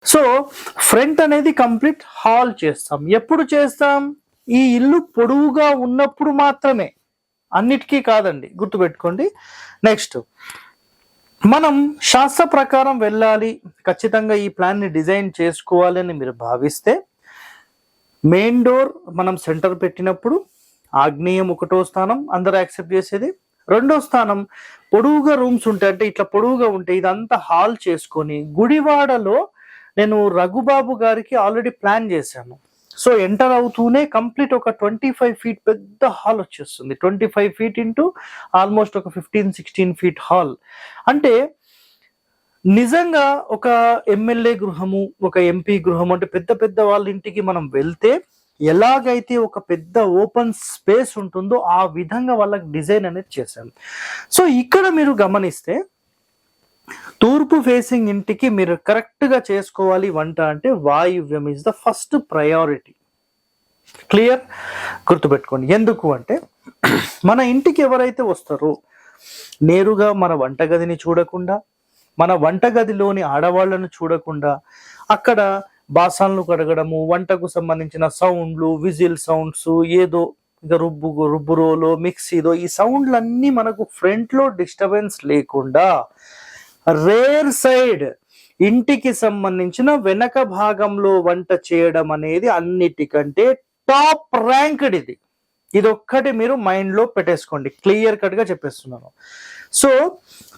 So front అనేది complete hall చేస్తాం. ఎప్పుడు చేస్తాం? ఈ ఇల్లు పొడవుగా ఉన్నప్పుడు మాత్రమే, అన్నిటికీ కాదండి, గుర్తుపెట్టుకోండి. నెక్స్ట్, మనం శాస్త్ర ప్రకారం వెళ్ళాలి, ఖచ్చితంగా ఈ ప్లాన్ని డిజైన్ చేసుకోవాలి అని మీరు భావిస్తే, మెయిన్ డోర్ మనం సెంటర్ పెట్టినప్పుడు ఆగ్నేయం ఒకటో స్థానం అందరూ యాక్సెప్ట్ చేసేది. రెండో స్థానం పొడవుగా రూమ్స్ ఉంటాయి, అంటే ఇట్లా పొడవుగా ఉంటాయి, ఇదంతా హాల్ చేసుకొని గుడివాడలో నేను రఘుబాబు గారికి ఆల్రెడీ ప్లాన్ చేశాను. సో ఎంటర్ అవుతూనే కంప్లీట్ ఒక 25 ఫీట్ పెద్ద హాల్ వచ్చేస్తుంది. 25 ఫీట్ ఇంటూ ఆల్మోస్ట్ ఒక 15-16 ఫీట్ హాల్. అంటే నిజంగా ఒక ఎమ్మెల్యే గృహము, ఒక ఎంపీ గృహము, అంటే పెద్ద పెద్ద వాళ్ళ ఇంటికి మనం వెళ్తే ఎలాగైతే ఒక పెద్ద ఓపెన్ స్పేస్ ఉంటుందో ఆ విధంగా వాళ్ళకి డిజైన్ అనేది చేశాను. సో ఇక్కడ మీరు గమనిస్తే తూర్పు ఫేసింగ్ ఇంటికి మీరు కరెక్ట్గా చేసుకోవాలి వంట అంటే వాయువ్యం is the first priority. Clear? గుర్తుపెట్టుకోండి. ఎందుకు అంటే మన ఇంటికి ఎవరైతే వస్తారో నేరుగా మన వంటగదిని చూడకుండా, మన వంటగదిలోని ఆడవాళ్లను చూడకుండా, అక్కడ బాసాలను కడగడము, వంటకు సంబంధించిన సౌండ్లు, విజిల్ సౌండ్స్, ఏదో ఇక రుబ్బురోలో మిక్సీదో ఈ సౌండ్లన్నీ మనకు ఫ్రంట్లో డిస్టర్బెన్స్ లేకుండా రేర్ సైడ్ ఇంటికి సంబంధించిన వెనక భాగంలో వంట చేయడం అనేది అన్నిటికంటే టాప్ ర్యాంక్డ్. ఇదొక్కటి మీరు మైండ్లో పెట్టేసుకోండి, క్లియర్ కట్గా చెప్పేస్తున్నాను. సో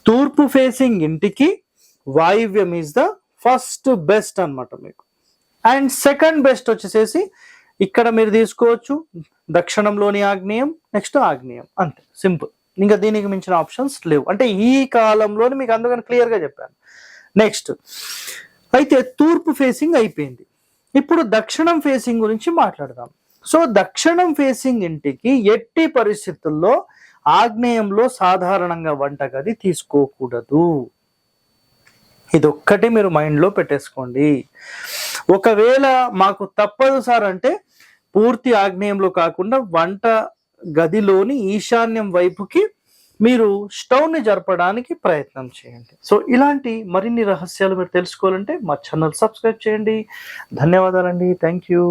తూర్పు ఫేసింగ్ ఇంటికి వాయువ్యం ఈజ్ ద ఫస్ట్ బెస్ట్ అనమాట మీకు. అండ్ సెకండ్ బెస్ట్ వచ్చేసేసి ఇక్కడ మీరు తీసుకోవచ్చు దక్షిణంలోని ఆగ్నేయం, నెక్స్ట్ ఆగ్నేయం, అంతే, సింపుల్. ఇంకా దీనికి మించిన ఆప్షన్స్ లేవు, అంటే ఈ కాలంలోని మీకు అందుకని క్లియర్గా చెప్పాను. నెక్స్ట్ అయితే తూర్పు ఫేసింగ్ అయిపోయింది, ఇప్పుడు దక్షిణం ఫేసింగ్ గురించి మాట్లాడదాం. సో దక్షిణం ఫేసింగ్ ఇంటికి ఎట్టి పరిస్థితుల్లో ఆగ్నేయంలో సాధారణంగా వంటగది తీసుకోకూడదు. ఇదొక్కటి మీరు మైండ్లో పెట్టేసుకోండి. ఒకవేళ మాకు తప్పదు సార్ అంటే పూర్తి ఆగ్నేయంలో కాకుండా వంట గదిలోని ఈశాన్యం వైపుకి మీరు స్టవ్ని జరపడానికి ప్రయత్నం చేయండి. సో ఇలాంటి మరిన్ని రహస్యాలు మీరు తెలుసుకోవాలంటే మా ఛానల్ సబ్స్క్రైబ్ చేయండి. ధన్యవాదాలండి. Thank you.